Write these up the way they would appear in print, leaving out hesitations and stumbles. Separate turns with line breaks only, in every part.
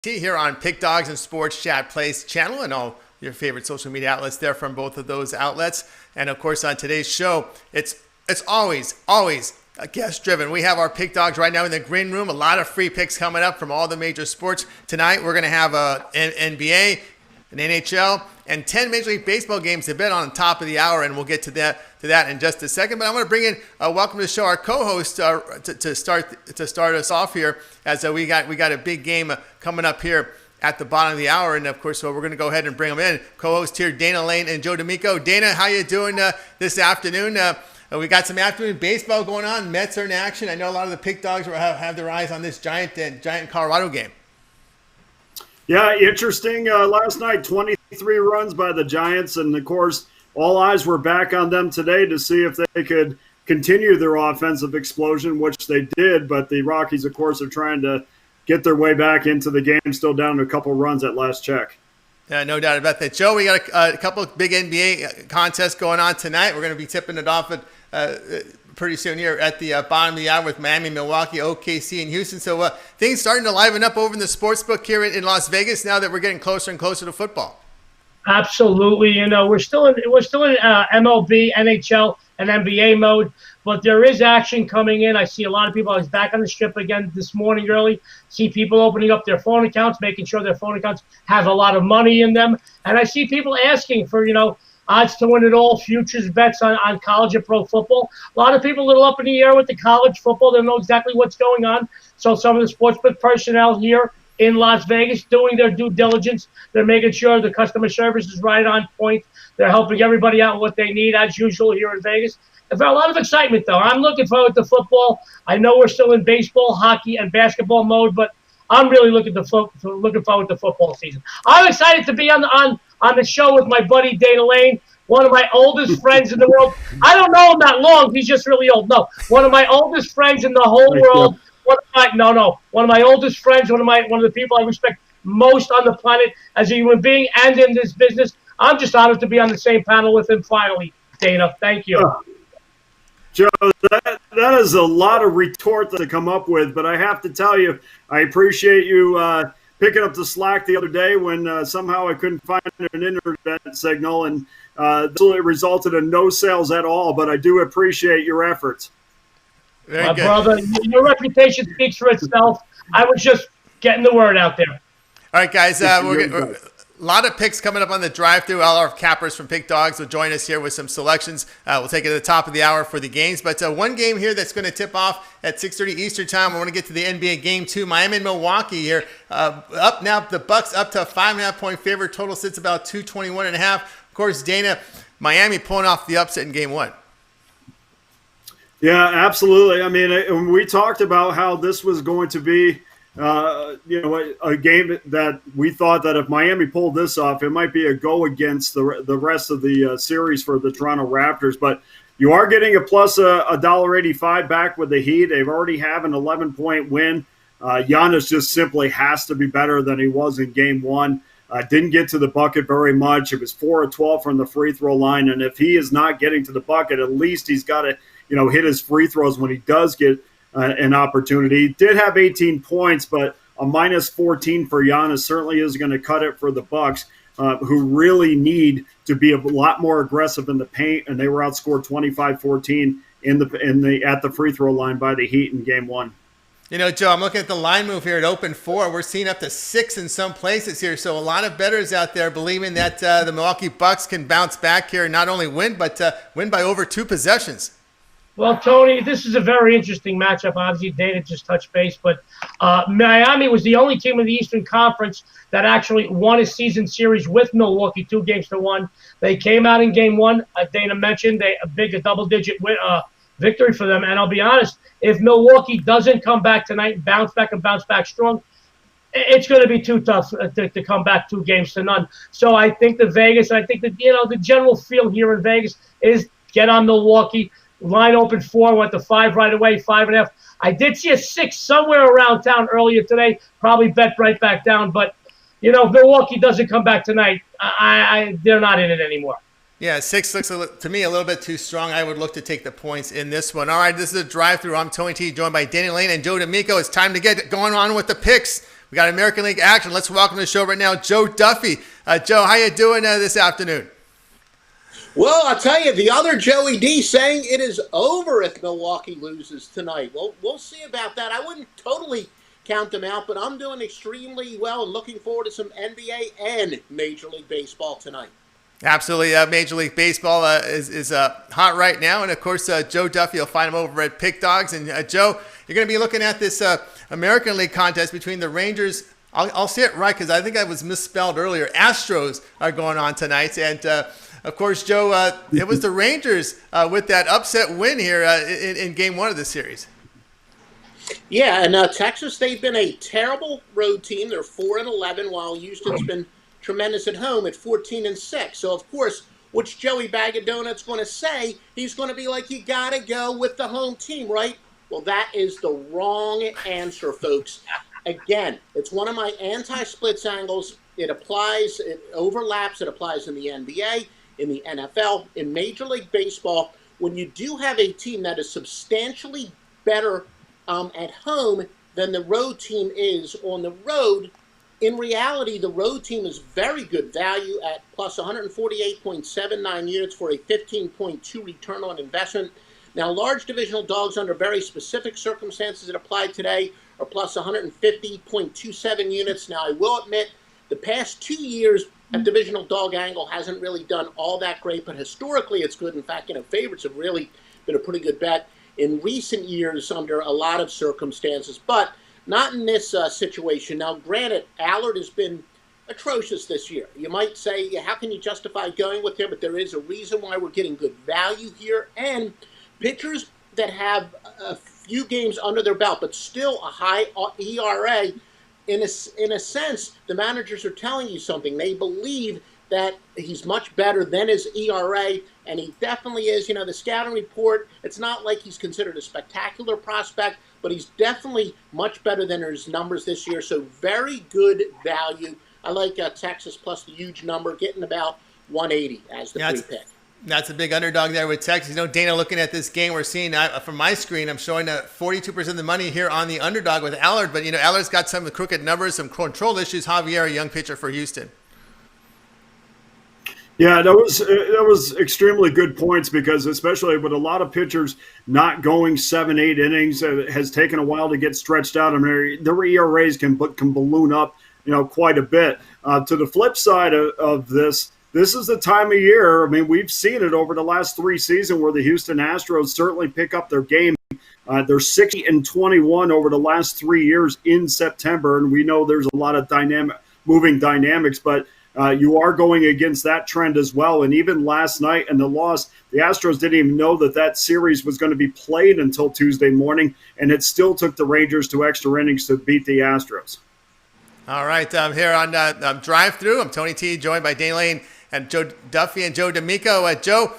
Here on Pick Dogs and Sports Chat Plays channel and all your favorite social media outlets there from both of those outlets. And of course on today's show, it's always guest driven. We have our Pick Dogs right now in the green room. A lot of free picks coming up from all the major sports. Tonight we're going to have an NBA, an NHL, and 10 Major League Baseball games to bet on top of the hour, and we'll get to that in just a second. But I want to bring in welcome to the show our co-host to start us off here, as we got a big game coming up here at the bottom of the hour, and of course, so we're going to go ahead and bring them in. Co-host here, Dana Lane and Joe D'Amico. Dana, how you doing this afternoon? We got some afternoon baseball going on. Mets are in action. I know a lot of the Pick Dogs have their eyes on this giant Colorado game.
Yeah, interesting. Last night, 23 runs by the Giants, and of course, all eyes were back on them today to see if they could continue their offensive explosion, which they did. But the Rockies, of course, are trying to get their way back into the game, still down to a couple runs at last check.
Yeah, no doubt about that. Joe, we got a couple of big NBA contests going on tonight. We're going to be tipping it off pretty soon here at the bottom of the hour with Miami, Milwaukee, OKC, and Houston. So things starting to liven up over in the sportsbook here in Las Vegas now that we're getting closer and closer to football.
Absolutely. You know, we're still in MLB, NHL, and NBA mode, but there is action coming in. I see a lot of people. I was back on the strip again this morning early. See people opening up their phone accounts, making sure their phone accounts have a lot of money in them. And I see people asking for, odds to win it all, futures bets on college and pro football. A lot of people a little up in the air with the college football. They don't know exactly what's going on. So some of the sportsbook personnel here in Las Vegas doing their due diligence. They're making sure the customer service is right on point. They're helping everybody out with what they need, as usual, here in Vegas. There's a lot of excitement, though. I'm looking forward to football. I know we're still in baseball, hockey, and basketball mode, but I'm really looking forward to football season. I'm excited to be on the show with my buddy Dana Lane, one of my oldest friends in the world. I don't know him that long. He's just really old. No, one of my oldest friends in the whole world. One of my oldest friends, one of the people I respect most on the planet as a human being and in this business. I'm just honored to be on the same panel with him finally, Dana. Thank you.
Joe, that is a lot of retort to come up with, but I have to tell you, I appreciate you picking up the slack the other day when somehow I couldn't find an internet signal, and it resulted in no sales at all, but I do appreciate your efforts.
Very
My
good.
brother, your reputation speaks for itself. I was just getting the word out there.
All right, guys, we're a lot of picks coming up on the drive-through. All our cappers from Pick Dogs will join us here with some selections. We'll take it at the top of the hour for the games. But one game here that's going to tip off at 6:30 Eastern time. I want to get to the NBA game 2. Miami and Milwaukee here. Up now, the Bucks up to a 5.5-point favorite. Total sits about 221.5. Of course, Dana, Miami pulling off the upset in game 1.
Yeah, absolutely. I mean, we talked about how this was going to be a game that we thought that if Miami pulled this off, it might be a go against the rest of the series for the Toronto Raptors. But you are getting a plus $1.85 back with the Heat. They've already have an 11-point win. Giannis just simply has to be better than he was in game 1. Didn't get to the bucket very much. It was 4 of 12 from the free throw line. And if he is not getting to the bucket, at least he's got to hit his free throws when he does get an opportunity. Did have 18 points, but a minus 14 for Giannis certainly is going to cut it for the Bucks, who really need to be a lot more aggressive in the paint, and they were outscored 25-14 at the free throw line by the Heat in game 1.
Joe, I'm looking at the line move here at open 4. We're seeing up to 6 in some places here. So a lot of bettors out there believing that the Milwaukee Bucks can bounce back here and not only win, but win by over 2 possessions.
Well, Tony, this is a very interesting matchup. Obviously, Dana just touched base, but Miami was the only team in the Eastern Conference that actually won a season series with Milwaukee 2-1. They came out in game 1. Dana mentioned a double-digit victory for them. And I'll be honest, if Milwaukee doesn't come back tonight and bounce back strong, it's going to be too tough to come back 2-0. So I think the general feel here in Vegas is get on Milwaukee. Line open 4, went to 5 right away, 5.5. I did see a 6 somewhere around town earlier today. Probably bet right back down. But, if Milwaukee doesn't come back tonight, they're not in it anymore.
Yeah, 6 looks to me a little bit too strong. I would look to take the points in this one. All right, this is a drive-through. I'm Tony T, joined by Danny Lane and Joe D'Amico. It's time to get going on with the picks We got American League action. Let's welcome to the show right now, Joe Duffy. Joe, how you doing this afternoon?
Well, I'll tell you, the other Joey D saying it is over if Milwaukee loses tonight. Well, we'll see about that. I wouldn't totally count them out, but I'm doing extremely well and looking forward to some NBA and Major League Baseball tonight.
Absolutely. Major League Baseball is hot right now. And, of course, Joe Duffy, you'll find him over at Pick Dogs. And, Joe, you're going to be looking at this American League contest between the Rangers. I'll say it right because I think I was misspelled earlier. Astros are going on tonight. And, of course, Joe, it was the Rangers with that upset win here in Game 1 of the series.
Yeah, and Texas, they've been a terrible road team. They're 4-11, while Houston's been tremendous at home at 14-6. So, of course, what's Joey Bag of Donuts going to say? He's going to be like, you got to go with the home team, right? Well, that is the wrong answer, folks. Again, it's one of my anti-splits angles. It applies, it overlaps, it applies in the NBA, in the NFL, in Major League Baseball. When you do have a team that is substantially better at home than the road team is on the road, in reality, the road team is very good value at plus 148.79 units for a 15.2 return on investment. Now, large divisional dogs under very specific circumstances that applied today are plus 150.27 units. Now, I will admit, the past 2 years, a divisional dog angle hasn't really done all that great, but historically it's good. In fact, favorites have really been a pretty good bet in recent years under a lot of circumstances, but not in this situation. Now, granted, Allard has been atrocious this year. You might say, how can you justify going with him? But there is a reason why we're getting good value here. And pitchers that have a few games under their belt, but still a high ERA, in a sense, the managers are telling you something. They believe that he's much better than his ERA, and he definitely is. The scouting report, it's not like he's considered a spectacular prospect, but he's definitely much better than his numbers this year, so very good value. I like Texas plus the huge number, getting about 180 as the free pick.
That's a big underdog there with Texas. Dana, looking at this game, we're seeing from my screen, I'm showing 42% of the money here on the underdog with Allard, but, Allard's got some crooked numbers, some control issues. Javier, a young pitcher for Houston.
Yeah, that was extremely good points because especially with a lot of pitchers not going 7-8 innings, it has taken a while to get stretched out. I mean, their ERAs can balloon up, quite a bit. To the flip side of this is the time of year. I mean, we've seen it over the last 3 seasons where the Houston Astros certainly pick up their game. They're 60-21 over the last 3 years in September, and we know there's a lot of moving dynamics, but you are going against that trend as well. And even last night in the loss, the Astros didn't even know that series was going to be played until Tuesday morning, and it still took the Rangers to extra innings to beat the Astros.
All right, I'm here on Drive Through. I'm Tony T, joined by Dane Lane and Joe Duffy and Joe D'Amico. Joe,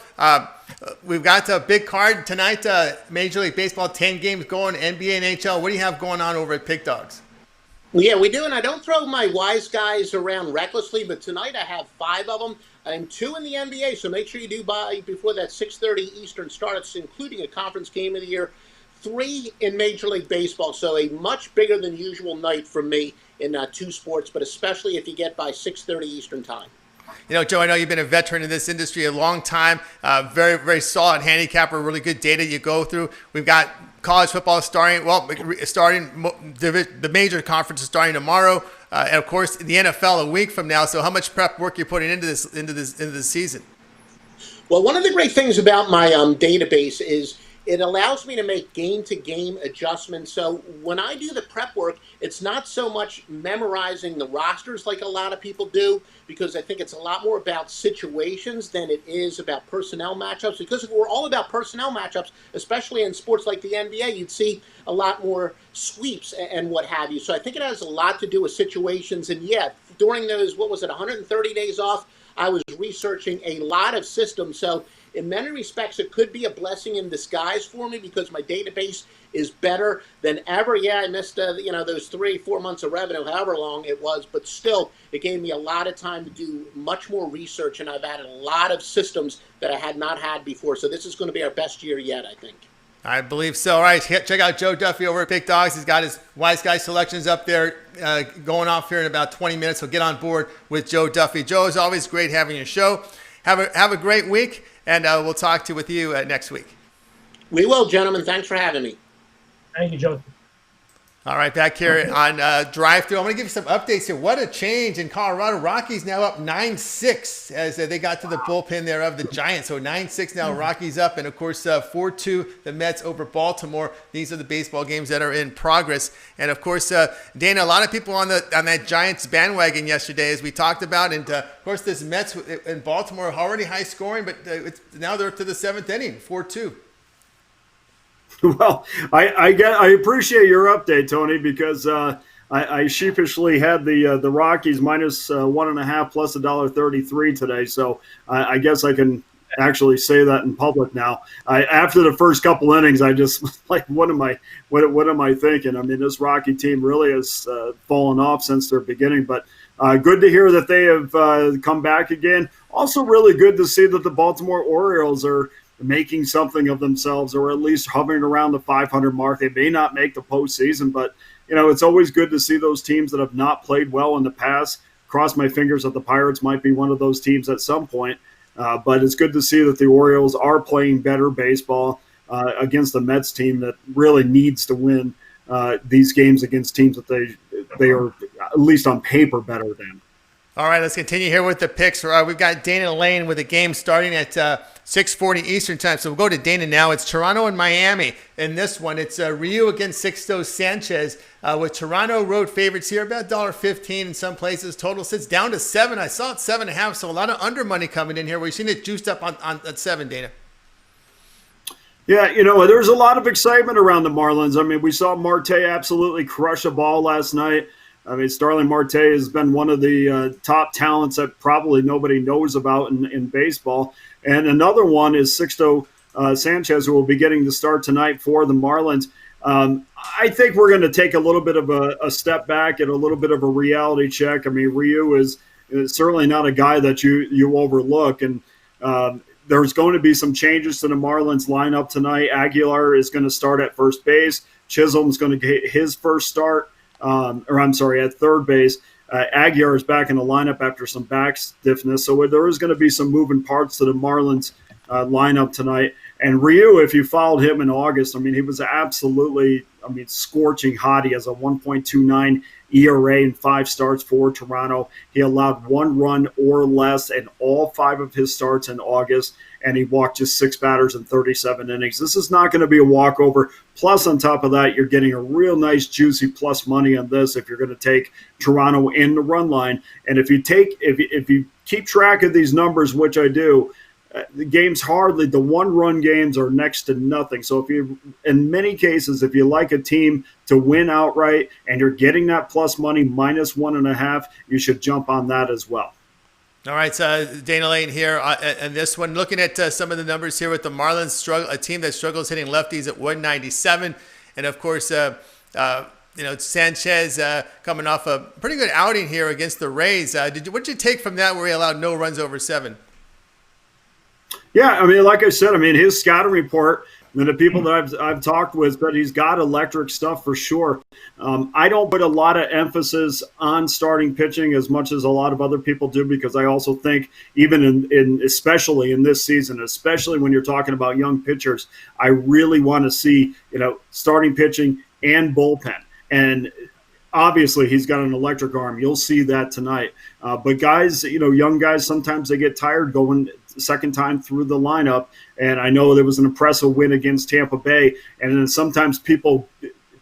we've got a big card tonight, Major League Baseball, 10 games going, NBA and NHL. What do you have going on over at Pick Dogs?
Yeah, we do, and I don't throw my wise guys around recklessly, but tonight I have 5 of them and 2 in the NBA, so make sure you do buy before that 6:30 Eastern start. It's including a conference game of the year, 3 in Major League Baseball, so a much bigger than usual night for me in 2 sports, but especially if you get by 6:30 Eastern time.
Joe, I know you've been a veteran in this industry a long time, very, very solid handicapper, really good data you go through. We've got college football starting, the major conference is starting tomorrow, and of course the NFL a week from now. So how much prep work you're putting into this season?
Well, one of the great things about my database is it allows me to make game-to-game adjustments. So when I do the prep work, it's not so much memorizing the rosters like a lot of people do, because I think it's a lot more about situations than it is about personnel matchups. Because if we're all about personnel matchups, especially in sports like the NBA, you'd see a lot more sweeps and what have you. So I think it has a lot to do with situations. And yeah, during those, 130 days off, I was researching a lot of systems. So in many respects, it could be a blessing in disguise for me because my database is better than ever. Yeah, I missed those 3-4 months of revenue, however long it was, but still, it gave me a lot of time to do much more research, and I've added a lot of systems that I had not had before. So this is going to be our best year yet, I think.
I believe so. All right, check out Joe Duffy over at Big Dogs. He's got his Wise Guy selections up there going off here in about 20 minutes. So get on board with Joe Duffy. Joe, is always great having your show. Have a great week, and we'll talk with you next week.
We will, gentlemen. Thanks for having me.
Thank you, Joe.
All right, back here on Drive-Thru. I'm going to give you some updates here. What a change in Colorado. Rockies now up 9-6 as they got to the bullpen there of the Giants. So 9-6 now, Rockies up. And, of course, 4-2, the Mets over Baltimore. These are the baseball games that are in progress. And, of course, Dana, a lot of people on that Giants bandwagon yesterday, as we talked about. And, of course, this Mets in Baltimore already high scoring, but now they're up to the 7th inning, 4-2.
Well, I appreciate your update, Tony, because I sheepishly had the Rockies minus 1.5 plus $1.33 today. So I guess I can actually say that in public now. After the first couple innings, I just like, what am I thinking? I mean, this Rocky team really has fallen off since their beginning, but good to hear that they have come back again. Also, really good to see that the Baltimore Orioles are making something of themselves, or at least hovering around the 500 mark. They may not make the postseason, but it's always good to see those teams that have not played well in the past. Cross my fingers that the Pirates might be one of those teams at some point. But it's good to see that the Orioles are playing better baseball against the Mets team that really needs to win these games against teams that they are, at least on paper, better than.
All right, let's continue here with the picks. We've got Dana Lane with a game starting at 6:40 Eastern time. So we'll go to Dana now. It's Toronto and Miami. In this one, it's Ryu against Sixto Sanchez. With Toronto road favorites here, about $1.15 in some places. Total sits down to 7. I saw it 7.5, so a lot of under money coming in here. We've seen it juiced up at 7, Dana.
Yeah, there's a lot of excitement around the Marlins. I mean, we saw Marte absolutely crush a ball last night. I mean, Starling Marte has been one of the top talents that probably nobody knows about in baseball. And another one is Sixto Sanchez, who will be getting the start tonight for the Marlins. I think we're going to take a little bit of a step back and a little bit of a reality check. I mean, Ryu is certainly not a guy that you overlook. And there's going to be some changes to the Marlins lineup tonight. Aguilar is going to start at first base. Chisholm's going to get his first start. At third base. Aguilar is back in the lineup after some back stiffness. So there is going to be some moving parts to the Marlins lineup tonight. And Ryu, if you followed him in August, I mean, he was absolutely, scorching hot. He has a 1.29 ERA in 5 starts for Toronto. He allowed 1 run or less in all 5 of his starts in August, and he walked just 6 batters in 37 innings. This is not going to be a walkover. Plus, on top of that, you're getting a real nice, juicy plus money on this if you're going to take Toronto in the run line. And if you keep track of these numbers, which I do, the games the 1-run games are next to nothing. So in many cases, if you like a team to win outright and you're getting that plus money minus 1.5, you should jump on that as well.
All right, Dana Lane here, and this one, looking at some of the numbers here with the Marlins, a team that struggles hitting lefties at 197, and of course, Sanchez coming off a pretty good outing here against the Rays. What did you take from that where he allowed no runs over 7?
Yeah, like I said, his scouting report and the people that I've talked with, but he's got electric stuff for sure. I don't put a lot of emphasis on starting pitching as much as a lot of other people do, because I also think even especially in this season, especially when you're talking about young pitchers, I really want to see, starting pitching and bullpen. And obviously he's got an electric arm. You'll see that tonight. But guys, young guys, sometimes they get tired going second time through the lineup. And I know there was an impressive win against Tampa Bay. And then sometimes people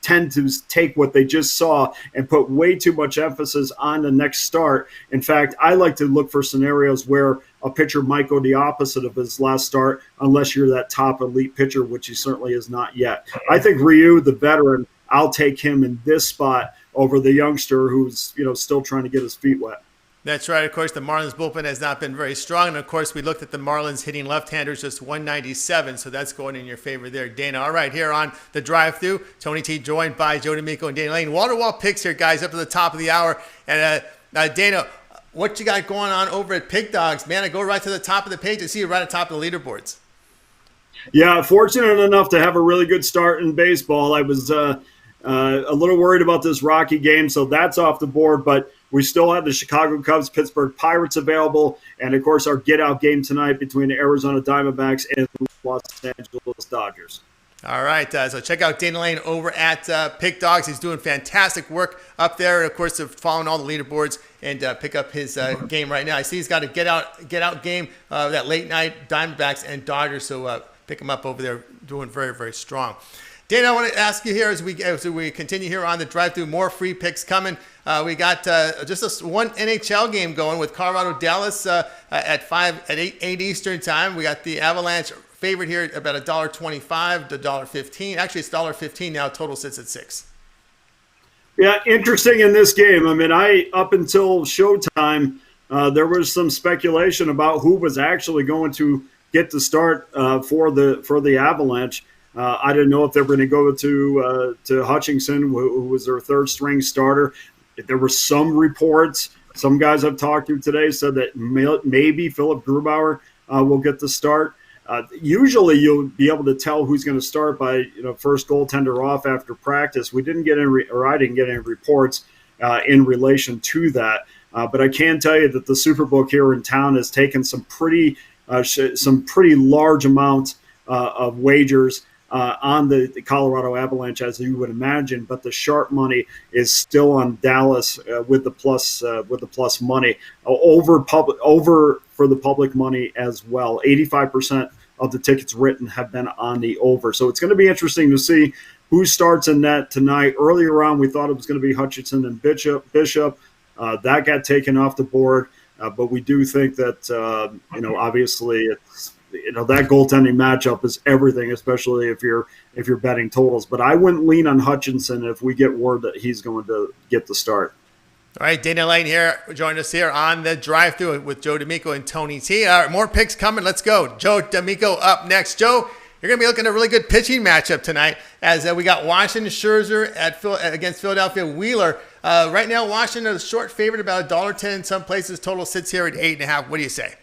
tend to take what they just saw and put way too much emphasis on the next start. In fact, I like to look for scenarios where a pitcher might go the opposite of his last start, unless you're that top elite pitcher, which he certainly is not yet. I think Ryu, the veteran, I'll take him in this spot over the youngster who's, still trying to get his feet wet.
That's right. Of course, the Marlins bullpen has not been very strong. And, of course, we looked at the Marlins hitting left-handers just 197, so that's going in your favor there, Dana. All right, here on the drive-thru, Tony T joined by Joe D'Amico and Dana Lane. Wall-to-wall picks here, guys, up to the top of the hour. And, Dana, what you got going on over at Pig Dogs? Man, I go right to the top of the page. I see you right at the top of the leaderboards.
Yeah, fortunate enough to have a really good start in baseball. I was a little worried about this Rocky game, so that's off the board. But we still have the Chicago Cubs, Pittsburgh Pirates available, and of course our get-out game tonight between the Arizona Diamondbacks and Los Angeles Dodgers.
All right, so check out Dana Lane over at Pick Dogs. He's doing fantastic work up there. And of course, they're following all the leaderboards and pick up his game right now. I see he's got a get out game that late night Diamondbacks and Dodgers. So pick him up over there, doing very, very strong. Dana, I want to ask you here as we continue here on the drive-through, more free picks coming. We got just one NHL game going with Colorado Dallas at 8 Eastern time. We got the Avalanche favorite here about $1.25 to $1.15. Actually, it's $1.15 now. Total sits at $6.
Yeah, interesting in this game. I mean, up until showtime, there was some speculation about who was actually going to get the start for the Avalanche. I didn't know if they were going to go to Hutchinson, who was their third string starter. There were some reports. Some guys I've talked to today said that maybe Philip Grubauer will get the start. Usually you'll be able to tell who's going to start by first goaltender off after practice. I didn't get any reports in relation to that. But I can tell you that the Superbook here in town has taken some pretty large amounts of wagers on the Colorado Avalanche, as you would imagine, but the sharp money is still on Dallas with the plus money over for the public money as well. 85% of the tickets written have been on the over, so it's going to be interesting to see who starts in that tonight. Earlier on, we thought it was going to be Hutchinson and Bishop. That got taken off the board, but we do think that obviously it's. That goaltending matchup is everything, especially if you're betting totals. But I wouldn't lean on Hutchinson if we get word that he's going to get the start.
All right, Dana Lane here, join us here on the drive-through with Joe D'Amico and Tony T. All right, more picks coming. Let's go. Joe D'Amico up next. Joe, you're going to be looking at a really good pitching matchup tonight as we got Washington Scherzer against Philadelphia Wheeler. Right now, Washington is a short favorite, about $1.10 in some places. Total sits here at 8.5. What do you say?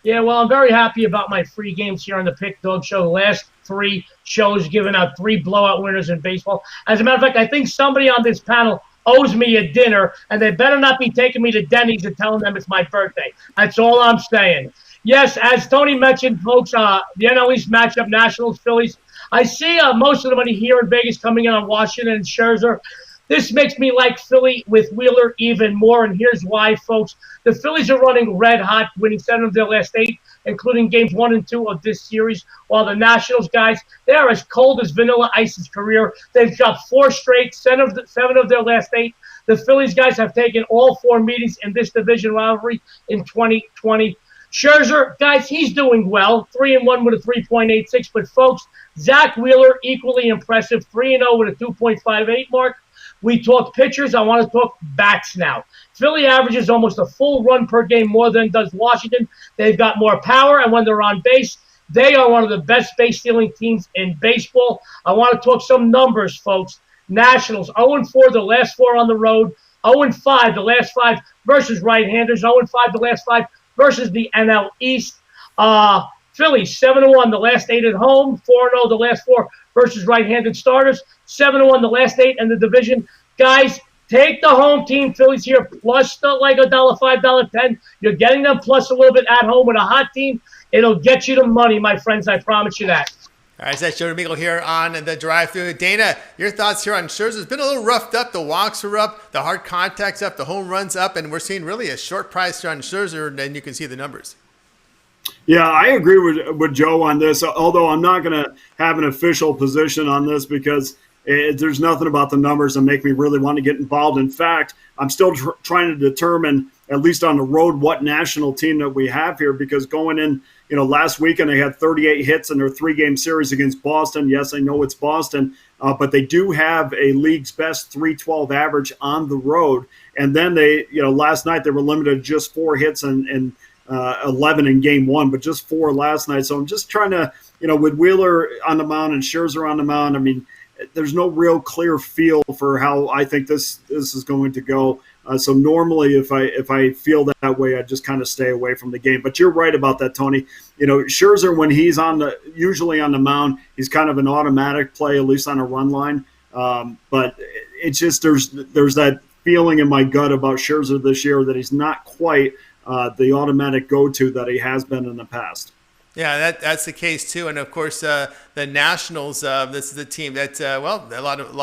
Yeah, well, I'm very happy about my free games here on the Pick Dog Show. The last 3 shows giving out 3 blowout winners in baseball. As a matter of fact, I think somebody on this panel owes me a dinner, and they better not be taking me to Denny's and telling them it's my birthday. That's all I'm saying. Yes, as Tony mentioned, folks, the NL East matchup, Nationals, Phillies. I see most of the money here in Vegas coming in on Washington and Scherzer. This makes me like Philly with Wheeler even more, and here's why, folks. The Phillies are running red hot, winning 7 of their last 8, including games 1 and 2 of this series, while the Nationals, guys, they are as cold as Vanilla Ice's career. They've dropped 4 straight, 7 of their last 8. The Phillies, guys, have taken all 4 meetings in this division rivalry in 2020. Scherzer, guys, he's doing well, 3-1 with a 3.86. But, folks, Zach Wheeler, equally impressive, 3-0 with a 2.58 mark. We talked pitchers. I want to talk bats now. Philly averages almost a full run per game more than does Washington. They've got more power, and when they're on base, they are one of the best base-stealing teams in baseball. I want to talk some numbers, folks. Nationals, 0-4 the last 4 on the road, 0-5 the last 5 versus right-handers, 0-5 the last 5 versus the NL East. Philly, 7-1 the last 8 at home, 4-0 the last 4 versus right-handed starters, 7-1 the last 8 in the division. Guys, take the home team Phillies here, plus the $1, $5, $10. You're getting them plus a little bit at home with a hot team. It'll get you the money, my friends. I promise you that.
All right, that's Joe D'Amico here on the drive-through. Dana, your thoughts here on Scherzer? It's been a little roughed up. The walks are up, the hard contact's up, the home runs up, and we're seeing really a short price here on Scherzer, and then you can see the numbers.
Yeah, I agree with Joe on this, although I'm not going to have an official position on this because there's nothing about the numbers that make me really want to get involved. In fact, I'm still trying to determine, at least on the road, what national team that we have here, because going in, last weekend they had 38 hits in their 3-game series against Boston. Yes, I know it's Boston, but they do have a league's best 312 average on the road. And then they, last night they were limited to just 4 hits and 11 in game 1, but just 4 last night. So I'm just trying to, with Wheeler on the mound and Scherzer on the mound, I mean, there's no real clear feel for how I think this is going to go. So normally, if I feel that way, I just kind of stay away from the game. But you're right about that, Tony. Scherzer, when he's usually on the mound, he's kind of an automatic play, at least on a run line. But it's just there's that feeling in my gut about Scherzer this year that he's not quite the automatic go-to that he has been in the past.
Yeah, that's the case too, and of course the Nationals. This is a team that a lot of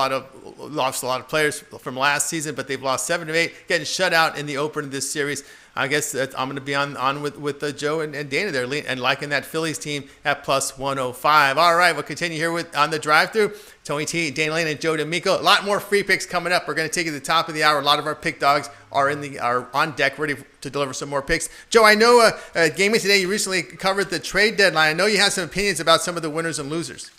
lost a lot of players from last season, but they've lost 7 of 8, getting shut out in the opener of this series. I guess I'm going to be on with Joe and Dana there, and liking that Phillies team at plus 105. All right, we'll continue here on the drive-through. Tony T, Dana Lane, and Joe D'Amico. A lot more free picks coming up. We're going to take you to the top of the hour. A lot of our pick dogs are on deck, ready to deliver some more picks. Joe, I know gaming today, you recently covered the trade deadline. I know you have some opinions about some of the winners and losers.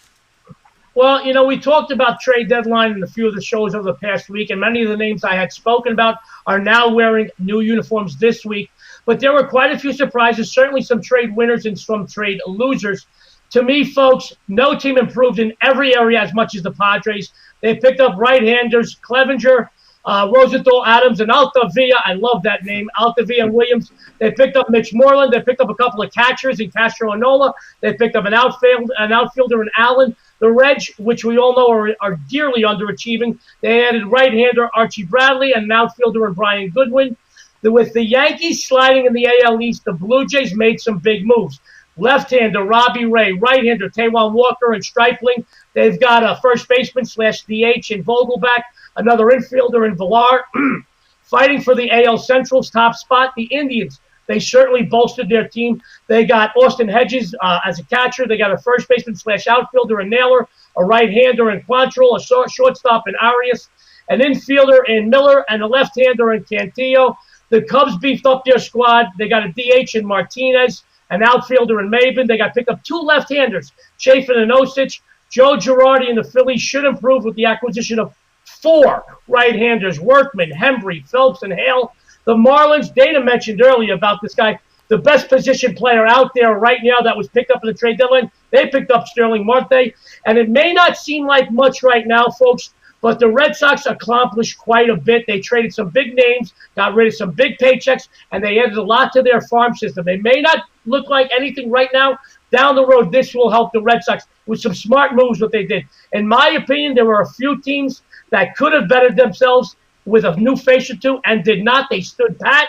Well, we talked about trade deadline in a few of the shows over the past week, and many of the names I had spoken about are now wearing new uniforms this week. But there were quite a few surprises, certainly some trade winners and some trade losers. To me, folks, no team improved in every area as much as the Padres. They picked up right-handers, Clevenger, Rosenthal, Adams, and Altavilla. I love that name, Altavilla and Williams. They picked up Mitch Moreland. They picked up a couple of catchers in Castro and Nola. They picked up an outfielder in Allen. The Reds, which we all know are dearly underachieving, they added right-hander Archie Bradley and an outfielder in Brian Goodwin. With the Yankees sliding in the AL East, the Blue Jays made some big moves. Left-hander Robbie Ray, right-hander Taijuan Walker and Stripling. They've got a first baseman / DH in Vogelback, another infielder in Villar. Fighting for the AL Central's top spot, the Indians. They certainly bolstered their team. They got Austin Hedges as a catcher. They got a first baseman / outfielder in Naylor, a right-hander in Quantrill, a shortstop in Arias, an infielder in Miller, and a left-hander in Cantillo. The Cubs beefed up their squad. They got a DH in Martinez, an outfielder in Maben. They got picked up 2 left-handers, Chafin and Osich. Joe Girardi and the Phillies should improve with the acquisition of 4 right-handers, Workman, Hembry, Phelps, and Hale. The Marlins, Dana mentioned earlier about this guy, the best position player out there right now that was picked up in the trade deadline. They picked up Sterling Marte, and it may not seem like much right now, folks, but the Red Sox accomplished quite a bit. They traded some big names, got rid of some big paychecks, and they added a lot to their farm system. They may not look like anything right now. Down the road, this will help the Red Sox with some smart moves, what they did. In my opinion, there were a few teams that could have bettered themselves with a new face or two and did not. They stood pat.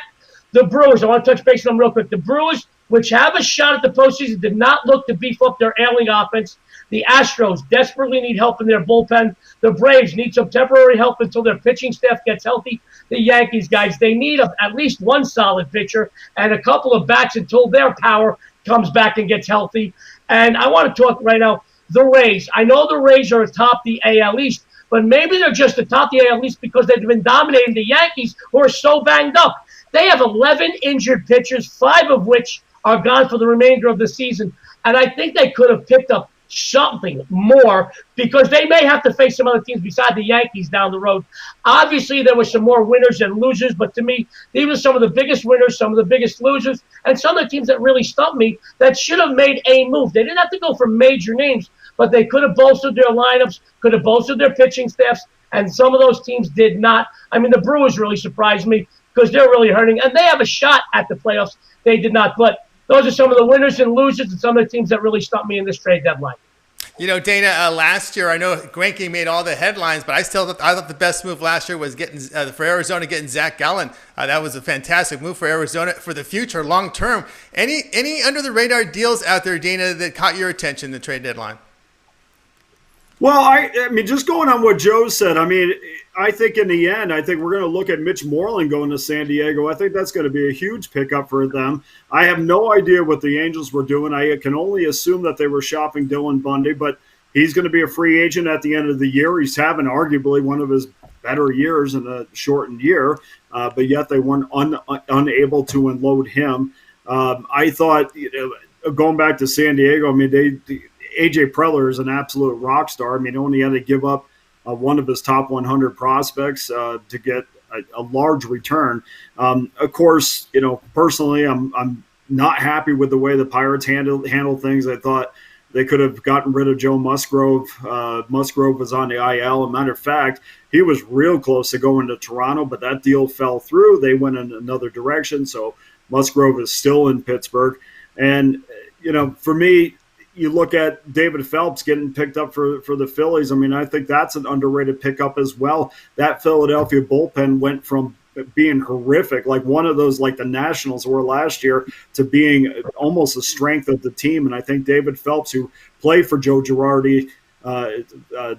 The Brewers, I want to touch base on them real quick. The Brewers, which have a shot at the postseason, did not look to beef up their ailing offense. The Astros desperately need help in their bullpen. The Braves need some temporary help until their pitching staff gets healthy. The Yankees, guys, they need at least one solid pitcher and a couple of bats until their power comes back and gets healthy. And I want to talk right now, the Rays. I know the Rays are atop the AL East, but maybe they're just atop the AL East because they've been dominating the Yankees, who are so banged up. They have 11 injured pitchers, 5 of which are gone for the remainder of the season. And I think they could have picked up something more because they may have to face some other teams beside the Yankees down the road. Obviously, there were some more winners and losers, but to me, these were some of the biggest winners, some of the biggest losers, and some of the teams that really stumped me that should have made a move. They didn't have to go for major names, but they could have bolstered their lineups, could have bolstered their pitching staffs, and some of those teams did not. I mean, the Brewers really surprised me because they're really hurting, and they have a shot at the playoffs. They did not, but those are some of the winners and losers and some of the teams that really stumped me in this trade deadline.
Dana, last year, I know Greinke made all the headlines, but I thought the best move last year was getting for Arizona, getting Zach Gallen. That was a fantastic move for Arizona for the future, long term. Any under the radar deals out there, Dana, that caught your attention in the trade deadline?
Well, I mean, just going on what Joe said, I mean, I think in the end, I think we're going to look at Mitch Moreland going to San Diego. I think that's going to be a huge pickup for them. I have no idea what the Angels were doing. I can only assume that they were shopping Dylan Bundy, but he's going to be a free agent at the end of the year. He's having arguably one of his better years in a shortened year, but yet they weren't unable to unload him. I thought, going back to San Diego, I mean, A.J. Preller is an absolute rock star. I mean, he only had to give up one of his top 100 prospects to get a large return. Of course, personally, I'm not happy with the way the Pirates handle things. I thought, They could have gotten rid of Joe Musgrove. Musgrove was on the IL. As a matter of fact, he was real close to going to Toronto, but that deal fell through. They went in another direction, so Musgrove is still in Pittsburgh. And, for me, you look at David Phelps getting picked up for the Phillies. I mean, I think that's an underrated pickup as well. That Philadelphia bullpen went from being horrific, like one of those, like the Nationals were last year, to being almost the strength of the team. And I think David Phelps, who played for Joe Girardi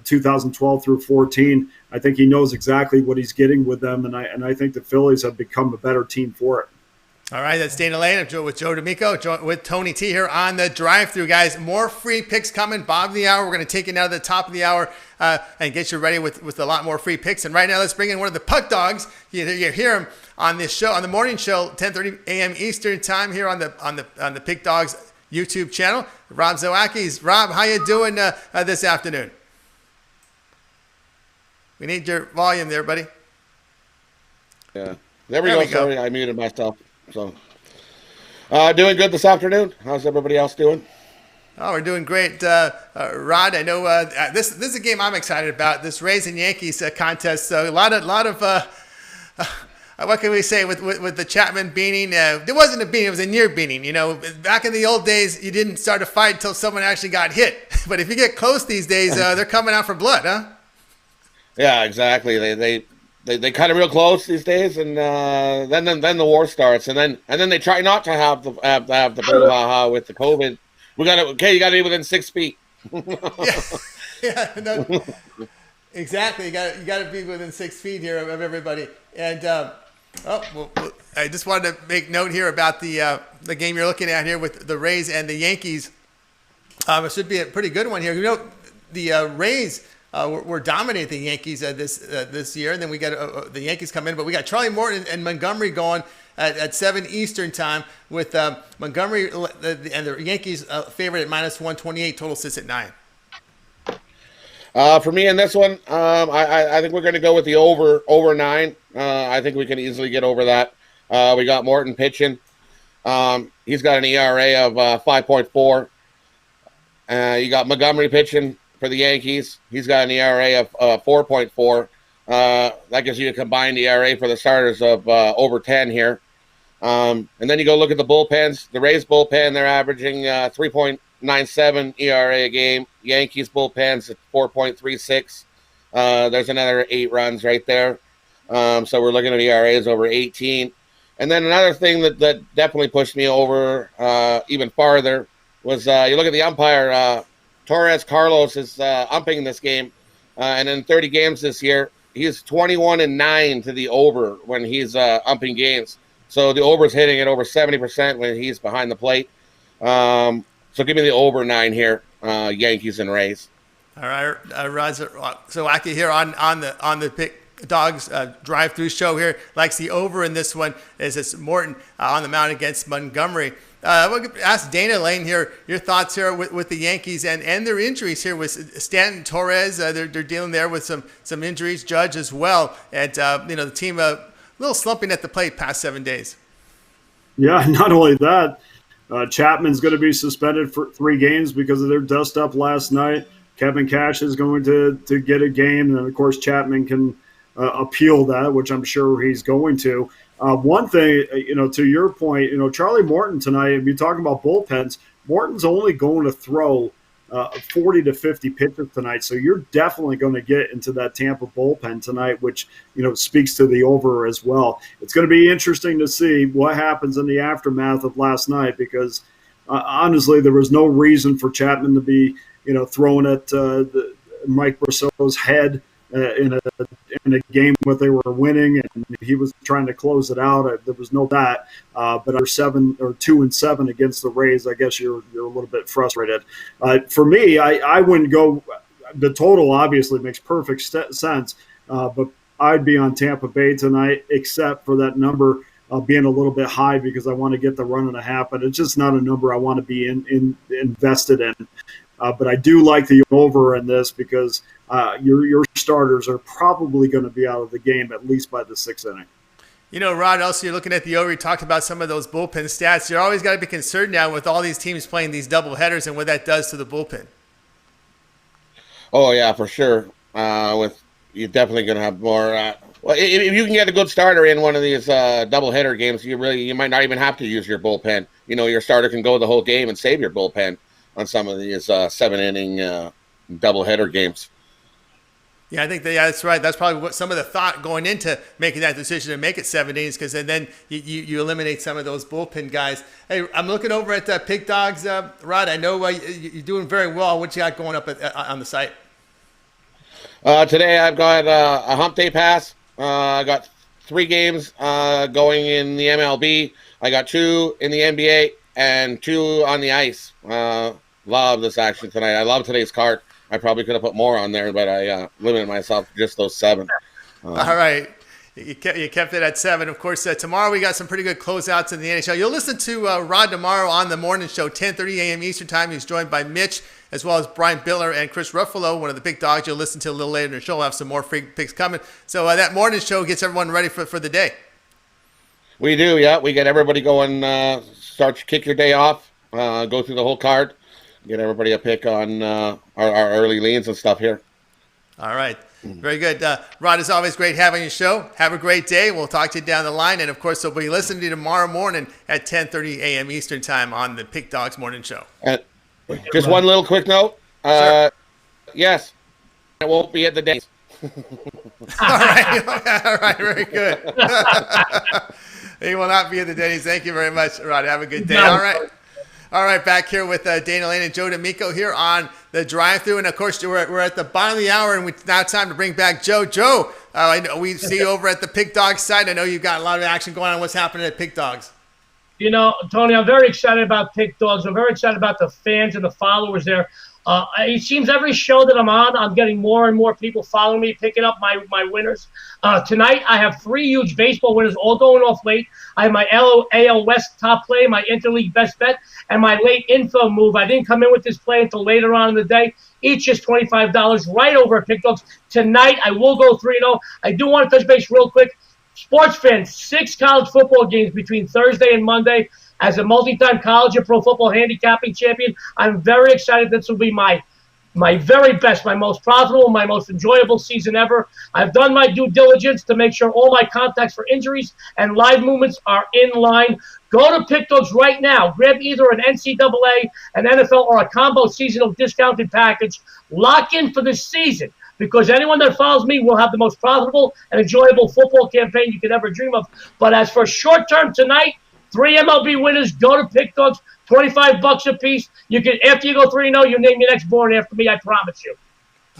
2012 through 14, I think he knows exactly what he's getting with them. And I think the Phillies have become a better team for it.
All right, that's Dana Lane with Joe D'Amico, with Tony T here on the drive-through, guys. More free picks coming. Bottom of the hour, we're going to take it now to the top of the hour and get you ready with a lot more free picks. And right now, let's bring in one of the puck dogs. You hear him on this show, on the morning show, 10:30 a.m. Eastern time here on the Pick Dogs YouTube channel. Rob Zawakis. Rob, how you doing this afternoon? We need your volume there, buddy.
Yeah, there we go. Sorry, I muted myself. So, doing good this afternoon. How's everybody else doing?
Oh, we're doing great. Rod, I know this is a game I'm excited about, this Rays and Yankees contest. So a lot of what can we say with the Chapman beaning? There wasn't a beaning, it was a near beating. Back in the old days, you didn't start a fight until someone actually got hit. But if you get close these days, they're coming out for blood, huh?
Yeah, exactly. They cut it real close these days, and then the war starts, and then they try not to have the brouhaha with the COVID. You got to be within 6 feet.
No, exactly. You got to be within 6 feet here of everybody. And I just wanted to make note here about the game you're looking at here with the Rays and the Yankees. It should be a pretty good one here. The Rays. We're dominating the Yankees this year, and then we got the Yankees come in, but we got Charlie Morton and Montgomery going at 7 Eastern time with Montgomery and the Yankees favored at -128. Total sits at 9.
For me in this one, I think we're going to go with the over 9. I think we can easily get over that. We got Morton pitching. He's got an ERA of 5.4. You got Montgomery pitching for the Yankees. He's got an ERA of 4.4. That gives you a combined ERA for the starters of over 10 here. And then you go look at the bullpens. The Rays bullpen, they're averaging 3.97 ERA a game. Yankees bullpens at 4.36. There's another 8 runs right there. So we're looking at ERAs over 18. And then another thing that definitely pushed me over even farther was you look at the umpire. Torres Carlos is umping this game, and in 30 games this year, he's 21-9 to the over when he's umping games. So the over's hitting at over 70% when he's behind the plate. So give me the over 9 here, Yankees and Rays.
All right, Rod Zawacki here on the Pick Dogs drive-through show here likes the over in this one. It's Morton on the mound against Montgomery. We'll ask Dana Lane here your thoughts here with the Yankees and their injuries here with Stanton, Torres. They're dealing there with some injuries. Judge as well, and the team a little slumping at the plate past 7 days.
Yeah, not only that, Chapman's going to be suspended for 3 games because of their dust up last night. Kevin Cash is going to get a game, and of course Chapman can appeal that, which I'm sure he's going to. One thing, to your point, Charlie Morton tonight, if you're talking about bullpens, Morton's only going to throw 40 to 50 pitches tonight. So you're definitely going to get into that Tampa bullpen tonight, which, speaks to the over as well. It's going to be interesting to see what happens in the aftermath of last night because, honestly, there was no reason for Chapman to be, throwing at Mike Brosseau's head in a game where they were winning and he was trying to close it out. There was no that. But after 2-7 against the Rays, I guess you're a little bit frustrated. For me, I wouldn't go. The total obviously makes perfect sense, but I'd be on Tampa Bay tonight, except for that number being a little bit high because I want to get the 1.5. But it's just not a number I want to be invested in. But I do like the over in this because your starters are probably going to be out of the game at least by the 6th inning.
Rod, also you're looking at the over. You talked about some of those bullpen stats. You're always got to be concerned now with all these teams playing these double headers and what that does to the bullpen.
Oh yeah, for sure. You're definitely going to have more. Well, if you can get a good starter in one of these double header games, you might not even have to use your bullpen. Your starter can go the whole game and save your bullpen on some of these 7-inning double header games.
Yeah, I think that's right. That's probably what some of the thought going into making that decision to make it 7 innings, because then you eliminate some of those bullpen guys. Hey, I'm looking over at Pick Dogs, Rod. I know you're doing very well. What you got going up on the site?
Today I've got a hump day pass. I got 3 games going in the MLB. I got 2 in the NBA and 2 on the ice. Love this action tonight. I love today's card. I probably could have put more on there, but I limited myself to just those 7.
All right. You kept it at 7. Of course, tomorrow we got some pretty good closeouts in the NHL. You'll listen to Rod tomorrow on the morning show, 10:30 a.m. Eastern Time. He's joined by Mitch, as well as Brian Biller and Chris Ruffalo, one of the big dogs you'll listen to a little later in the show. We'll have some more free picks coming. So that morning show gets everyone ready for the day.
We do, yeah. We get everybody going, start to kick your day off, go through the whole card, get everybody a pick on our early leans and stuff here.
All right. Very good. Rod, it's always great having your show. Have a great day. We'll talk to you down the line. And, of course, we'll be listening to you tomorrow morning at 10:30 a.m. Eastern Time on the Pick Dogs Morning Show.
Just one little quick note.
Sure.
Yes, I won't be at the Days.
All right. All right. Very good. He will not be at the Denny's. Thank you very much, Rod. Have a good day. All right. All right, back here with Dana Lane and Joe D'Amico here on the drive-thru. And, of course, we're at the bottom of the hour, and it's now time to bring back Joe. Joe, I know we see you over at the Pick Dogs side. I know you've got a lot of action going on. What's happening at Pick Dogs?
Tony, I'm very excited about Pick Dogs. I'm very excited about the fans and the followers there. It seems every show that I'm on, I'm getting more and more people following me, picking up my winners. Tonight, I have 3 huge baseball winners all going off late. I have my AL West top play, my interleague best bet, and my late info move. I didn't come in with this play until later on in the day. Each is $25 right over at Pick Dogs. Tonight, I will go 3-0. I do want to touch base real quick. Sports fans, 6 college football games between Thursday and Monday. As a multi-time college and pro football handicapping champion, I'm very excited. This will be my very best, my most profitable, my most enjoyable season ever. I've done my due diligence to make sure all my contacts for injuries and live movements are in line. Go to Pick Dogs right now. Grab either an NCAA, an NFL, or a combo seasonal discounted package. Lock in for this season, because anyone that follows me will have the most profitable and enjoyable football campaign you could ever dream of. But as for short term tonight, 3 MLB winners, go to Pick Dogs, $25 a piece. You can, after you go 3-0, you name your next born after me, I promise you.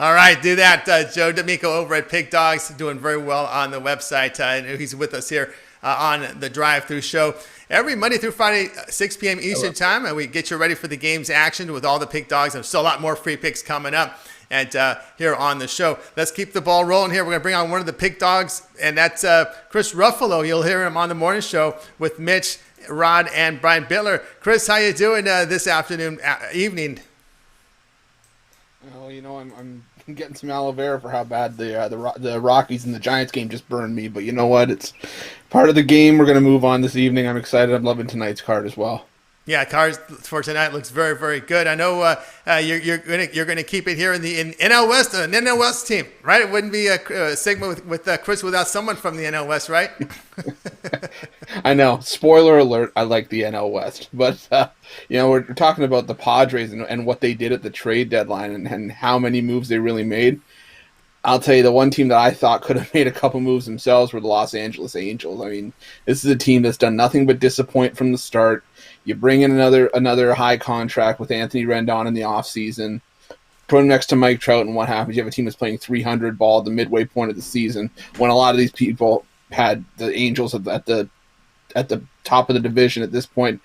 All right, do that. Joe D'Amico over at Pick Dogs, doing very well on the website. He's with us here on the drive-thru show every Monday through Friday, 6 p.m. Eastern Time, and we get you ready for the game's action with all the Pick Dogs. There's still a lot more free picks coming up. And here on the show, let's keep the ball rolling here. We're going to bring on one of the Pick Dogs, and that's Chris Ruffalo. You'll hear him on the morning show with Mitch, Rod, and Brian Biller. Chris, how you doing this evening?
Well, I'm getting some aloe vera for how bad the Rockies and the Giants game just burned me. But you know what? It's part of the game. We're going to move on this evening. I'm excited. I'm loving tonight's card as well.
Yeah, cards for tonight looks very, very good. I know you're gonna keep it here in NL West, an NL West team, right? It wouldn't be a segment with Chris without someone from the NL West, right?
I know. Spoiler alert, I like the NL West. But, we're talking about the Padres and what they did at the trade deadline and how many moves they really made. I'll tell you, the one team that I thought could have made a couple moves themselves were the Los Angeles Angels. I mean, this is a team that's done nothing but disappoint from the start. You bring in another high contract with Anthony Rendon in the offseason. Put him next to Mike Trout, and what happens? You have a team that's playing .300 ball at the midway point of the season when a lot of these people had the Angels at the top of the division at this point.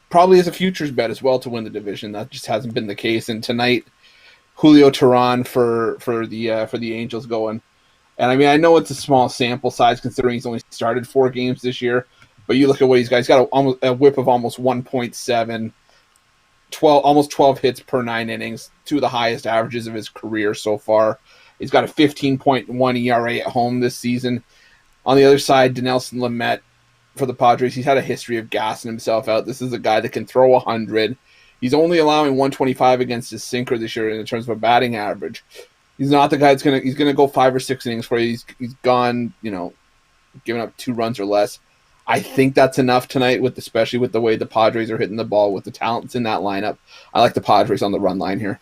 Probably as a futures bet as well to win the division. That just hasn't been the case. And tonight, Julio Teheran for the Angels going. And I mean, I know it's a small sample size considering he's only started 4 games this year. But you look at what he's got. He's got a whip of almost 1.7, almost 12 hits per 9 innings, 2 of the highest averages of his career so far. He's got a 15.1 ERA at home this season. On the other side, Dinelson Lamet for the Padres. He's had a history of gassing himself out. This is a guy that can throw 100. He's only allowing 125 against his sinker this year in terms of a batting average. He's not the guy that's he's gonna go 5 or 6 innings for you. He's gone, giving up 2 runs or less. I think that's enough tonight, especially with the way the Padres are hitting the ball, with the talents in that lineup. I like the Padres on the run line here.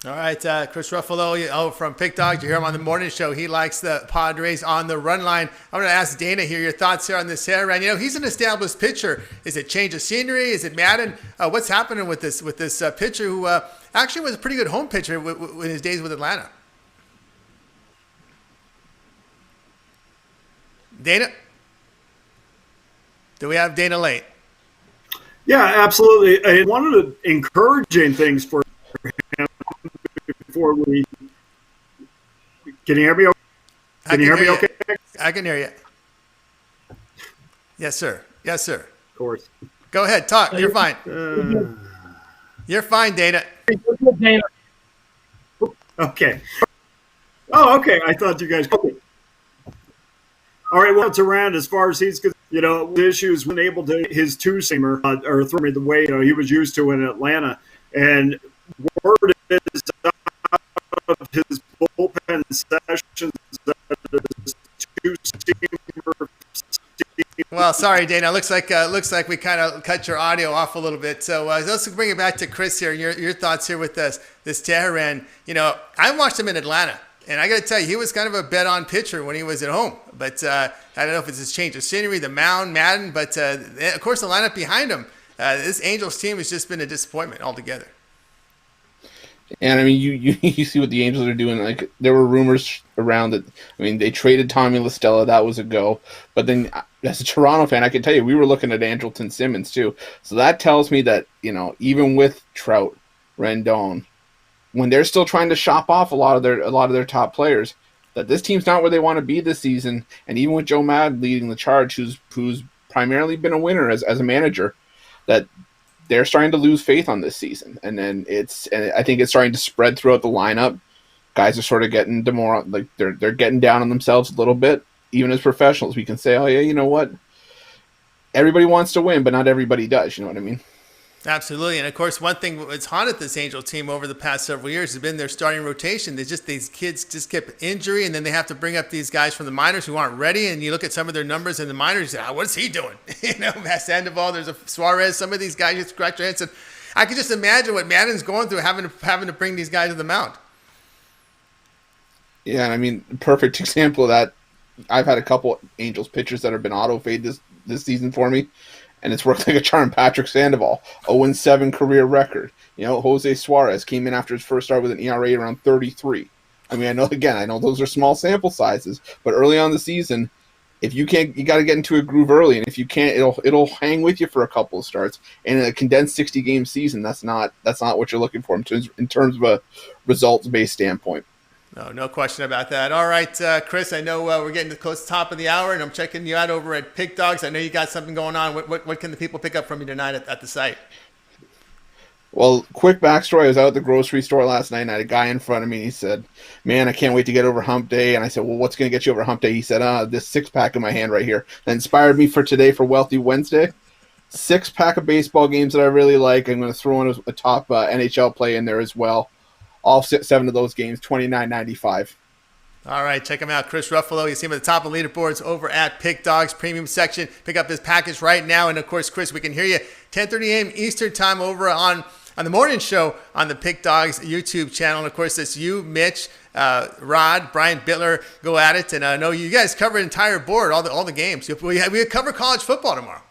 All right, Chris Ruffalo from Pick Dogs. You hear him on the morning show. He likes the Padres on the run line. I'm going to ask Dana here your thoughts here on this Teheran. He's an established pitcher. Is it change of scenery? Is it Madden? What's happening with this pitcher who actually was a pretty good home pitcher in his days with Atlanta? Dana? Do we have Dana late?
Yeah, absolutely. And one of the encouraging things for him before we – can you hear me okay? Can you hear me okay?
I can hear you. Yes, sir. Yes, sir.
Of course.
Go ahead. Talk. You're fine. You're fine, Dana.
Okay. Oh, okay. I thought you guys – okay. All right, well, it's around as far as he's – issues when able to his two-seamer or throw me the way he was used to in Atlanta. And word is out of his bullpen sessions that his two-seamer.
Well, sorry, Dana. Looks like we kind of cut your audio off a little bit. So let's bring it back to Chris here. Your thoughts here with this Teheran. I watched him in Atlanta. And I got to tell you, he was kind of a bet-on pitcher when he was at home. But I don't know if it's his change of scenery, the mound, Madden. But, of course, the lineup behind him. This Angels team has just been a disappointment altogether.
And, I mean, you see what the Angels are doing. Like, there were rumors around that, they traded Tommy La Stella. That was a go. But then, as a Toronto fan, I can tell you, we were looking at Andrelton Simmons, too. So that tells me that, even with Trout, Rendon, when they're still trying to shop off a lot of their top players, that this team's not where they want to be this season. And even with Joe Madden leading the charge, who's primarily been a winner as a manager, that they're starting to lose faith on this season. And then I think it's starting to spread throughout the lineup. Guys are sort of getting they're getting down on themselves a little bit. Even as professionals, we can say, oh yeah, you know what? Everybody wants to win, but not everybody does. You know what I mean?
Absolutely. And, of course, one thing that's haunted this Angel team over the past several years has been their starting rotation. These kids just kept injury, and then they have to bring up these guys from the minors who aren't ready. And you look at some of their numbers in the minors, you say, what is he doing? Matt Sandoval, there's a Suarez, some of these guys, you scratch your head. And I can just imagine what Madden's going through having to bring these guys to the mound.
Yeah, perfect example of that. I've had a couple Angels pitchers that have been auto-fade this season for me. And it's worked like a charm. Patrick Sandoval, 0-7 career record. Jose Suarez came in after his first start with an ERA around 33. I know those are small sample sizes, but early on the season, if you can't, you got to get into a groove early, and if you can't, it'll hang with you for a couple of starts. And in a condensed 60-game season, that's not what you're looking for in terms of a results-based standpoint.
No question about that. All right, Chris, I know we're getting close to the top of the hour, and I'm checking you out over at Pick Dogs. I know you got something going on. What can the people pick up from you tonight at the site?
Well, quick backstory. I was out at the grocery store last night, and I had a guy in front of me, and he said, man, I can't wait to get over hump day. And I said, well, what's going to get you over hump day? He said, this 6-pack in my hand right here. That inspired me for today for Wealthy Wednesday. 6-pack of baseball games that I really like. I'm going to throw in a top NHL play in there as well. All 7 of those games, $29.95.
All right, check him out. Chris Ruffalo. You see him at the top of the leaderboards over at Pick Dogs Premium section. Pick up his package right now. And, of course, Chris, we can hear you 10:30 a.m. Eastern time over on the morning show on the Pick Dogs YouTube channel. And, of course, it's you, Mitch, Rod, Brian Bittler go at it. And I know you guys cover an entire board, all the games. We cover college football tomorrow.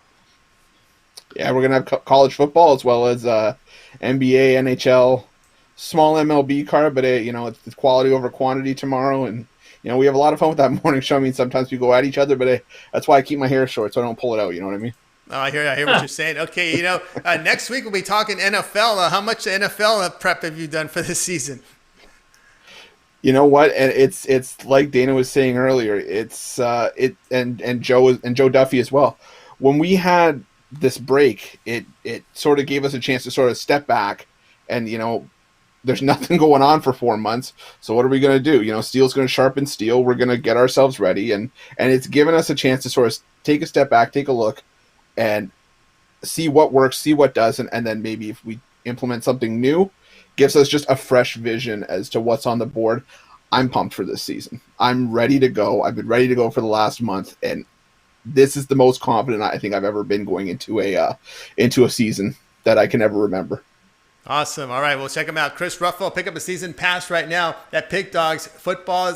Yeah, we're going to have college football as well as NBA, NHL, small MLB card, but it's quality over quantity tomorrow, and we have a lot of fun with that morning show. Sometimes we go at each other, but that's why I keep my hair short so I don't pull it out. You know what I mean?
Oh, I hear what you're saying. Okay, next week we'll be talking NFL. How much NFL prep have you done for this season?
You know what? And it's like Dana was saying earlier. And Joe Duffy as well. When we had this break, it sort of gave us a chance to sort of step back and there's nothing going on for 4 months. So what are we going to do? Steel's going to sharpen steel. We're going to get ourselves ready. And it's given us a chance to sort of take a step back, take a look, and see what works, see what doesn't. And then maybe if we implement something new, gives us just a fresh vision as to what's on the board. I'm pumped for this season. I'm ready to go. I've been ready to go for the last month. And this is the most confident I think I've ever been going into a season that I can ever remember.
Awesome. All right, we'll check them out. Chris Ruffalo, pick up a season pass right now. That Pig Dogs football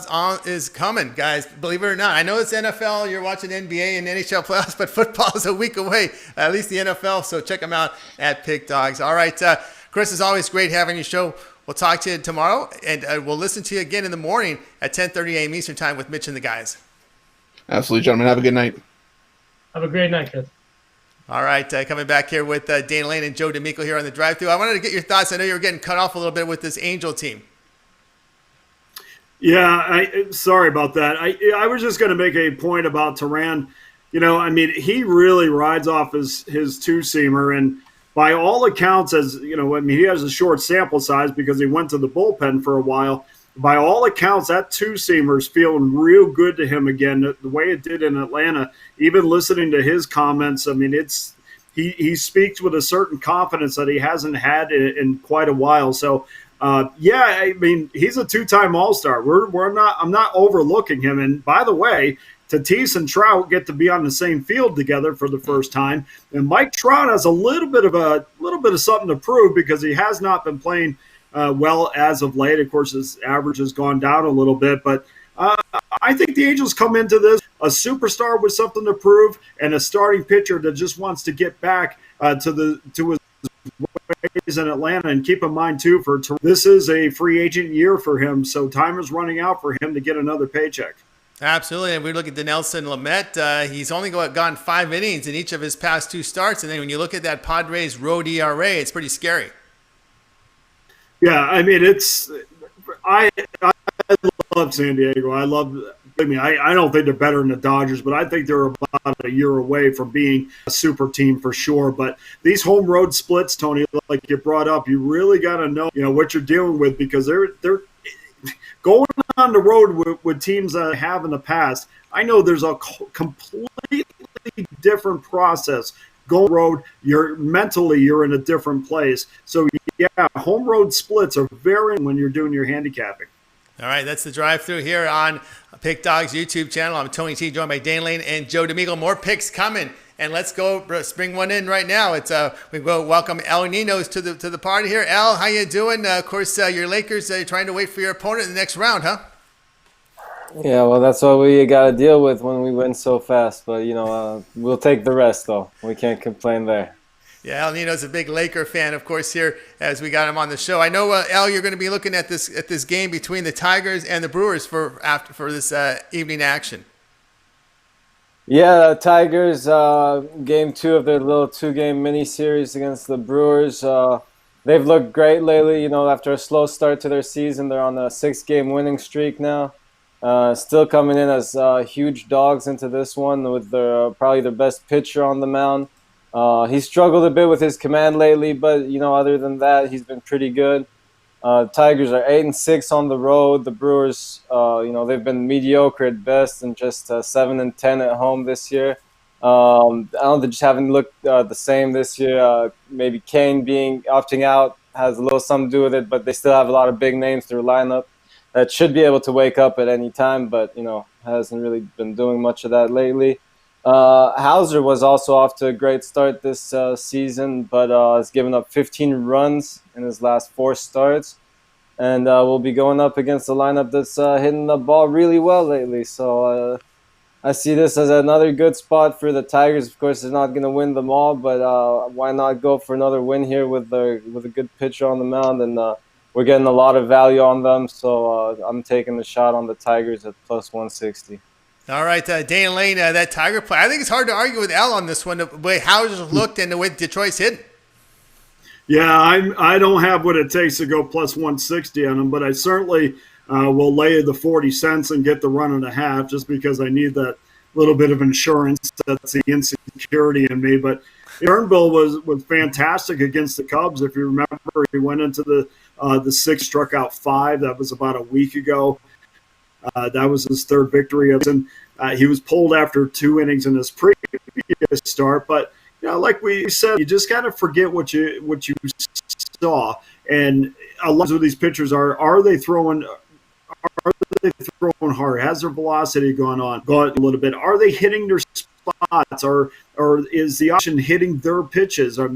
is coming, guys. Believe it or not. I know it's NFL. You're watching NBA and NHL playoffs, but football is a week away, at least the NFL. So check them out at Pig Dogs. All right, Chris, it's always great having you show. We'll talk to you tomorrow, and we'll listen to you again in the morning at 10:30 a.m. Eastern Time with Mitch and the guys.
Absolutely, gentlemen. Have a good night.
Have a great night, Chris.
All right, coming back here with Dana Lane and Joe D'Amico here on the drive-thru. I wanted to get your thoughts. I know you were getting cut off a little bit with this Angel team.
Yeah, sorry about that. I was just going to make a point about Turan. He really rides off his two-seamer, and by all accounts, he has a short sample size because he went to the bullpen for a while. By all accounts, that two-seamer's feeling real good to him again, the way it did in Atlanta. Even listening to his comments, he speaks with a certain confidence that he hasn't had in quite a while. So, he's a two-time All-Star. I'm not overlooking him. And by the way, Tatis and Trout get to be on the same field together for the first time, and Mike Trout has a little bit of something to prove because he has not been playing well as of late. Of course, his average has gone down a little bit, but I think the Angels come into this a superstar with something to prove and a starting pitcher that just wants to get back to his ways in Atlanta. And keep in mind too, this is a free agent year for him, so time is running out for him to get another paycheck.
Absolutely, and we look at Dinelson Lamet. He's only gone 5 innings in each of his past 2 starts, and then when you look at that Padres road ERA, it's pretty scary.
Yeah, I love San Diego. I don't think they're better than the Dodgers, but I think they're about a year away from being a super team for sure. But these home road splits, Tony, like you brought up, you really got to know, what you're dealing with because they're going on the road with teams that I have in the past. I know there's a completely different process. Going road, you're in a different place. So yeah, home road splits are very when you're doing your handicapping.
All right, that's the drive-thru here on Pick Dog's YouTube channel. I'm Tony T, joined by Dane Lane and Joe D'Amico. More picks coming, and let's go bring one in right now. It's we go welcome El Ninos to the party here. El, how you doing? Of course, your Lakers trying to wait for your opponent in the next round, huh?
Yeah, well, that's what we got to deal with when we win so fast. But, we'll take the rest, though. We can't complain there.
Yeah, El Nino's a big Laker fan, of course, here as we got him on the show. I know, El, you're going to be looking at this game between the Tigers and the Brewers for this evening action.
Yeah, Tigers, game 2 of their little 2-game mini-series against the Brewers. They've looked great lately. After a slow start to their season, they're on a 6-game winning streak now. Still coming in as huge dogs into this one with probably their best pitcher on the mound. He struggled a bit with his command lately, but other than that, he's been pretty good. Tigers are 8-6 on the road. The Brewers, they've been mediocre at best and just 7-10 at home this year. They just haven't looked the same this year. Maybe Kane opting out has a little something to do with it, but they still have a lot of big names to their lineup that should be able to wake up at any time, but, hasn't really been doing much of that lately. Hauser was also off to a great start this season, but has given up 15 runs in his last 4 starts, and will be going up against a lineup that's hitting the ball really well lately. So I see this as another good spot for the Tigers. Of course, they're not going to win them all, but why not go for another win here with a good pitcher on the mound, and we're getting a lot of value on them, so I'm taking the shot on the Tigers at plus 160.
All right, Dane Lane, that Tiger play. I think it's hard to argue with Al on this one, the way Hauser looked and the way Detroit's hitting.
Yeah, I don't have what it takes to go plus 160 on them, but I certainly will lay the 40 cents and get the 1.5 just because I need that little bit of insurance. That's the insecurity in me, but Turnbull was fantastic against the Cubs. If you remember, he went into the the 6, struck out 5. That was about a week ago. That was his 3rd victory. And he was pulled after 2 innings in his previous start. But like we said, you just kind of forget what you saw. And a lot of these pitchers are they throwing hard? Has their velocity gone a little bit? Are they hitting their spots? Or is the option hitting their pitches? A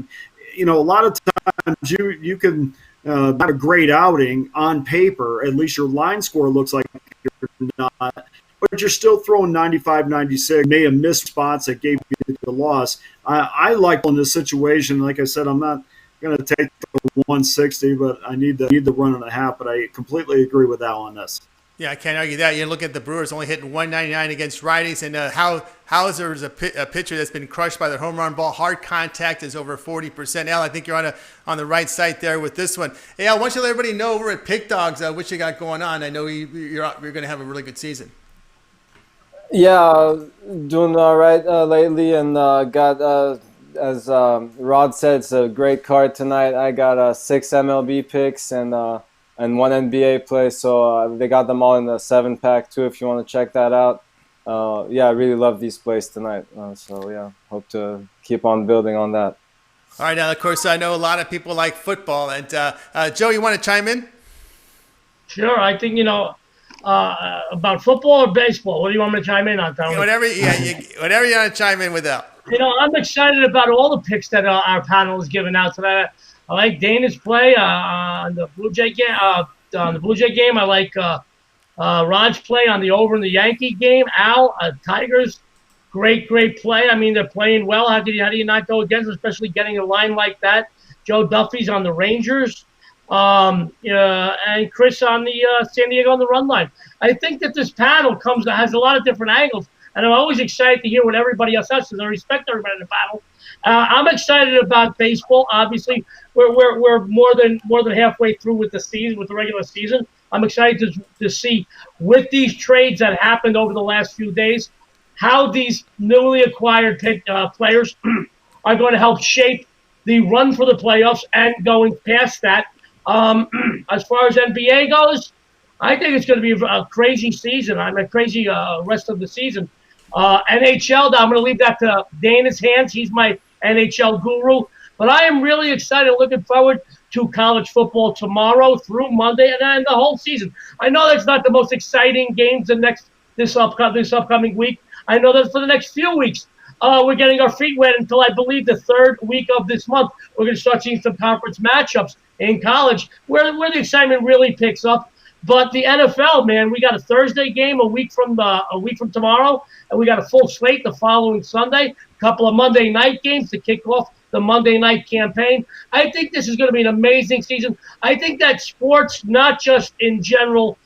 lot of times you can have a great outing on paper. At least your line score looks like you're not, but you're still throwing 95, 96. May have missed spots that gave you the loss. I like in this situation. Like I said, I'm not going to take the 160, but I need the 1.5. But I completely agree with Al on this.
Yeah, I can't argue that. You look at the Brewers only hitting 199 against righties, and how is there a pitcher that's been crushed by the home run ball? Hard contact is over 40%. Al, I think you're on the right side there with this one. Hey, Al, why don't you let everybody know over at Pick Dogs what you got going on? I know you're going to have a really good season.
Yeah, doing all right lately, and got as Rod said, it's a great card tonight. I got 6 MLB picks and 1 NBA play, so they got them all in the 7-pack too. If you want to check that out, I really love these plays tonight. Hope to keep on building on that.
All right, now of course I know a lot of people like football, and Joe, you want to chime in?
Sure, I think about football or baseball. What do you want me to chime in on, Tony?
Whatever you want to chime in with that.
I'm excited about all the picks that our panel is giving out today. I like Dana's play on the Blue Jay game. I like Rod's play on the over in the Yankee game. Al, Tigers, great play. I mean, they're playing well. How do you not go against them, especially getting a line like that? Joe Duffy's on the Rangers, and Chris on the San Diego on the run line. I think that this panel has a lot of different angles, and I'm always excited to hear what everybody else has, because I respect everybody in the panel. I'm excited about baseball. Obviously, we're more than halfway through with the season, with the regular season. I'm excited to see, with these trades that happened over the last few days, how these newly acquired players are going to help shape the run for the playoffs and going past that. As far as NBA goes, I think it's going to be a crazy season. A crazy rest of the season. NHL, I'm going to leave that to Dana's hands. He's my NHL guru. But I am really excited, looking forward to college football tomorrow through Monday and then the whole season. I know that's not the most exciting games this upcoming week. I know that for the next few weeks, we're getting our feet wet until I believe the 3rd week of this month. We're going to start seeing some conference matchups in college where the excitement really picks up. But the NFL, man, we got a Thursday game a week from tomorrow, and we got a full slate the following Sunday. A couple of Monday night games to kick off the Monday night campaign. I think this is going to be an amazing season. I think that sports, not just in general,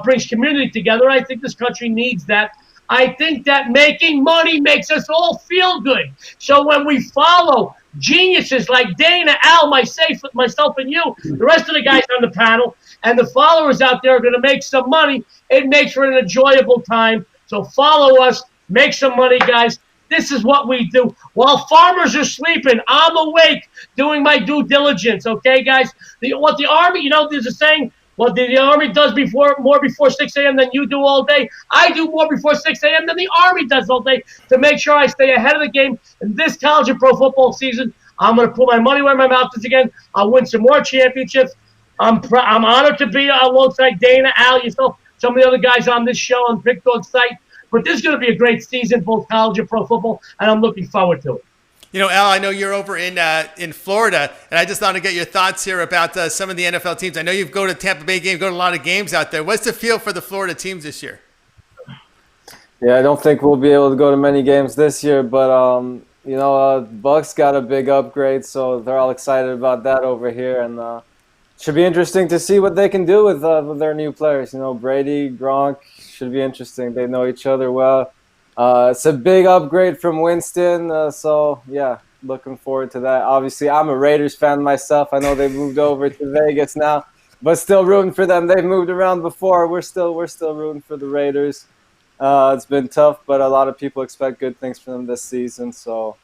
brings community together. I think this country needs that. I think that making money makes us all feel good. So when we follow geniuses like Dana, Al, myself, and you, the rest of the guys on the panel, and the followers out there are going to make some money, it makes for an enjoyable time. So follow us, make some money, guys. This is what we do. While farmers are sleeping, I'm awake doing my due diligence, okay, guys? What the Army, there's a saying, what the Army does more before 6 a.m. than you do all day. I do more before 6 a.m. than the Army does all day to make sure I stay ahead of the game. In this college and pro football season, I'm going to put my money where my mouth is again. I'll win some more championships. I'm honored to be alongside Dana, Al, yourself, some of the other guys on this show on Pick Dog site. But this is going to be a great season, both college and pro football, and I'm looking forward to it.
Al, I know you're over in Florida, and I just want to get your thoughts here about some of the NFL teams. I know you go to Tampa Bay games, go to a lot of games out there. What's the feel for the Florida teams this year?
Yeah, I don't think we'll be able to go to many games this year, but Bucks got a big upgrade, so they're all excited about that over here, and should be interesting to see what they can do with their new players. Brady, Gronk, should be interesting. They know each other well. It's a big upgrade from Winston, looking forward to that. Obviously, I'm a Raiders fan myself. I know they moved over to Vegas now, but still rooting for them. They've moved around before. We're still rooting for the Raiders. It's been tough, but a lot of people expect good things from them this season. So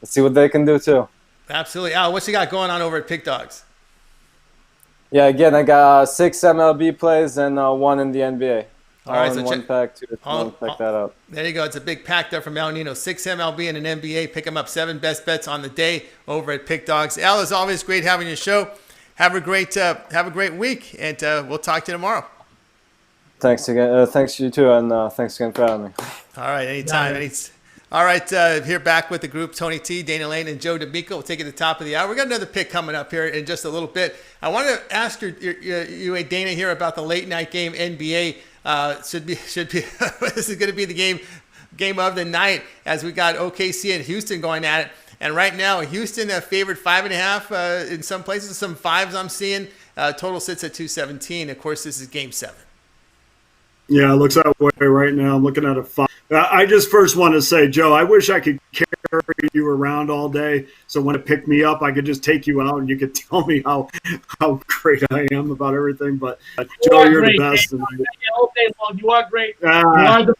let's see what they can do too.
Absolutely. Al, what you got going on over at Pick Dogs?
Yeah, again, I got 6 MLB plays and 1 in the NBA.
All right,
in
so
one pack, too. If you
all-
want to check that out.
There you go. It's a big pack there from El Nino. 6 MLB and an NBA. Pick them up. 7 best bets on the day over at Pick Dogs. Al, as always, great having your show. Have a great week, and we'll talk to you tomorrow.
Thanks again. Thanks you too, and thanks again for having me.
All right, anytime. All right, here back with the group, Tony T, Dana Lane, and Joe D'Amico. We'll take it to the top of the hour. We got another pick coming up here in just a little bit. I want to ask you, Dana, here about the late night game NBA. Should be. This is going to be the game of the night as we got OKC and Houston going at it. And right now, Houston favored 5.5 in some places, some 5s I'm seeing. Total sits at 217. Of course, this is Game 7.
Yeah, it looks that way right now. I'm looking at a 5. I just first want to say, Joe, I wish I could carry you around all day. So when it picked me up, I could just take you out and you could tell me how great I am about everything. But Joe, you're the best.
All day long. You are great. You are the best.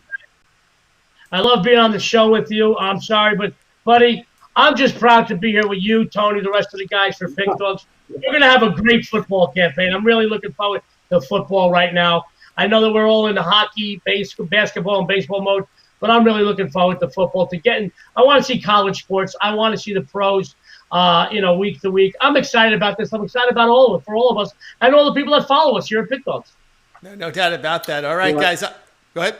I love being on the show with you. I'm sorry, but buddy, I'm just proud to be here with you, Tony, the rest of the guys for Pick Dogs. We're going to have a great football campaign. I'm really looking forward to football right now. I know that we're all into hockey, basketball, and baseball mode, but I'm really looking forward to football. I want to see college sports. I want to see the pros, week to week. I'm excited about this. I'm excited about all of it for all of us and all the people that follow us here at Pick Dogs.
No doubt about that. All right, guys, go ahead.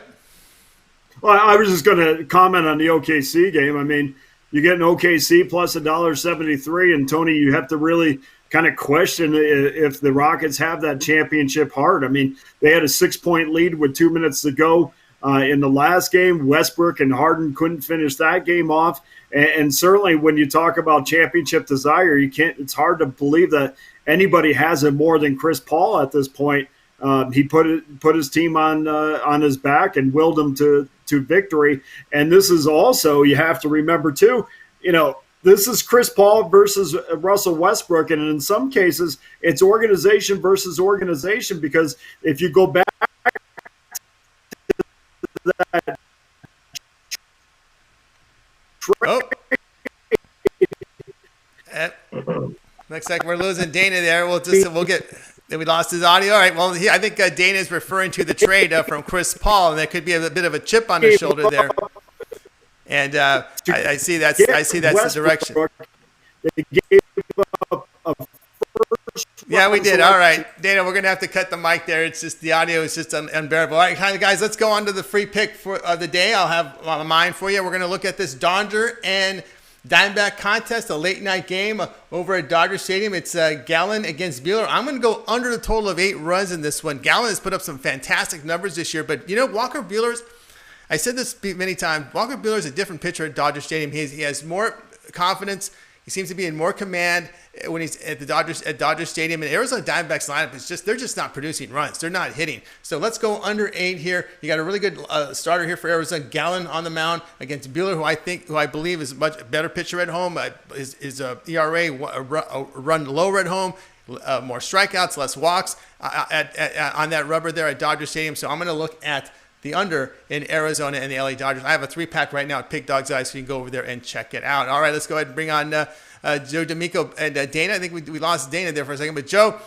Well, I was just going to comment on the OKC game. I mean, you get an OKC plus $1.73, and Tony, you have to really kind of question if the Rockets have that championship heart. I mean, they had a 6-point lead with 2 minutes to go in the last game. Westbrook and Harden couldn't finish that game off. And certainly when you talk about championship desire, it's hard to believe that anybody has it more than Chris Paul at this point. He put his team on his back and willed them to victory. And this is also, you have to remember too, this is Chris Paul versus Russell Westbrook, and in some cases, it's organization versus organization, because if you go back to that
looks like we're losing Dana there. We lost his audio. All right. Well, I think Dana is referring to the trade from Chris Paul, and there could be a bit of a chip on his shoulder there. And I see that's the direction.
They gave up a first.
Yeah, we did. All right, Dana, we're gonna have to cut the mic there. It's just the audio is just unbearable. All right, guys, let's go on to the free pick of the day. I'll have mine for you. We're gonna look at this Dodger and Diamondback contest, a late night game over at Dodger Stadium. It's Gallen against Buehler. I'm going to go under the total of 8 runs in this one. Gallen has put up some fantastic numbers this year, but Walker Buehler's, I said this many times, Walker Buehler is a different pitcher at Dodger Stadium. He has more confidence. He seems to be in more command when he's at Dodger Stadium. And Arizona Diamondbacks lineup they're just not producing runs. They're not hitting. So let's go under 8 here. You got a really good starter here for Arizona, Gallen on the mound against Buehler, who I believe is a much better pitcher at home. His ERA run lower at home, more strikeouts, less walks on that rubber there at Dodger Stadium. So I'm going to look at the under in Arizona and the LA Dodgers. I have a 3-pack right now at Pick Dog's Eyes, so you can go over there and check it out. All right, let's go ahead and bring on Joe D'Amico and Dana. I think we lost Dana there for a second, but Joe,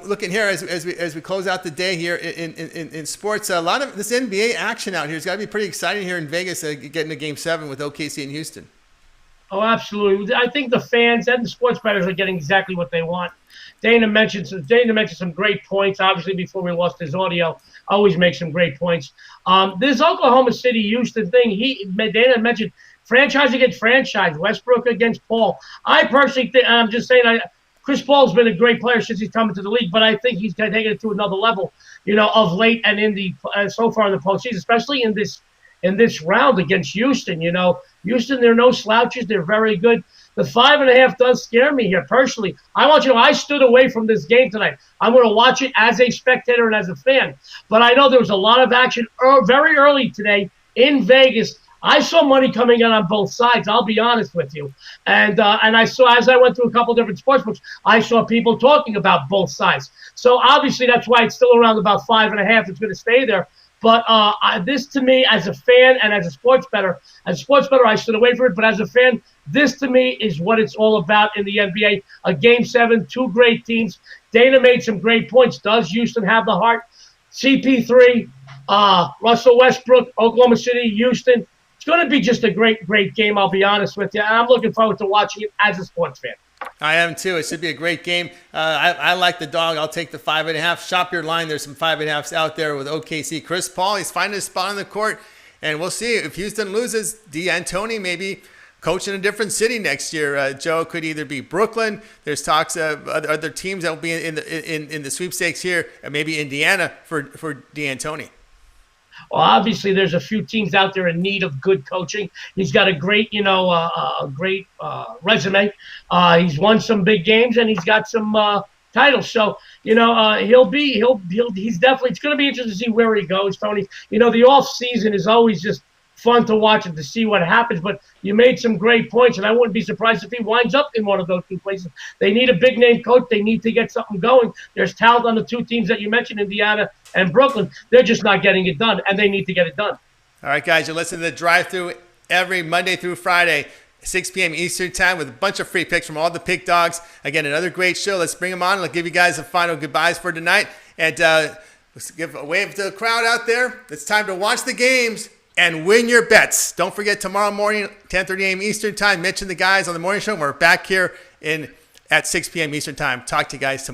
looking here as we close out the day here in sports, a lot of this NBA action out here has got to be pretty exciting here in Vegas, getting to Game 7 with OKC and Houston.
Oh, absolutely. I think the fans and the sports bettors are getting exactly what they want. Dana mentioned some great points, obviously, before we lost his audio. Always makes some great points. This Oklahoma City-Houston thing, Dana mentioned franchise against franchise, Westbrook against Paul. I personally think, I'm just saying, Chris Paul's been a great player since he's come into the league, but I think he's going to take it to another level, of late and so far in the postseason, especially in this round against Houston. Houston, they're no slouches. They're very good. The 5.5 does scare me here personally. I stood away from this game tonight. I'm going to watch it as a spectator and as a fan. But I know there was a lot of action very early today in Vegas. I saw money coming in on both sides. I'll be honest with you. And I saw, as I went through a couple different sportsbooks, I saw people talking about both sides. So obviously that's why it's still around about 5.5. It's going to stay there. But this, to me, as a fan and as a sports bettor, I stood away from it. But as a fan, this, to me, is what it's all about in the NBA. A Game 7, 2 great teams. Dana made some great points. Does Houston have the heart? CP3, Russell Westbrook, Oklahoma City, Houston. It's going to be just a great, great game, I'll be honest with you. I'm looking forward to watching it as a sports fan.
I am too. It should be a great game. I like the dog. I'll take the 5.5. Shop your line. There's some 5.5s out there with OKC. Chris Paul, he's finding his spot on the court. And we'll see if Houston loses. D'Antoni maybe coach in a different city next year. Joe, could either be Brooklyn. There's talks of other teams that will be in the sweepstakes here, and maybe Indiana for D'Antoni.
Well, obviously, there's a few teams out there in need of good coaching. He's got a great, resume. He's won some big games and he's got some titles. So, he's definitely. It's going to be interesting to see where he goes, Tony. The off season is always just fun to watch and to see what happens. But you made some great points, and I wouldn't be surprised if he winds up in one of those two places. They need a big name coach. They need to get something going. There's talent on the two teams that you mentioned, Indiana and Brooklyn. They're just not getting it done, and they need to get it done.
All right, guys, you're listening to the Drive-Thru every Monday through Friday, 6 p.m. Eastern Time, with a bunch of free picks from all the pick dogs. Again, another great show. Let's bring them on. I'll give you guys the final goodbyes for tonight. And let's give a wave to the crowd out there. It's time to watch the games and win your bets. Don't forget, tomorrow morning, 10:30 a.m. Eastern Time, mention the guys on the morning show. We're back here at 6 p.m. Eastern Time. Talk to you guys tomorrow.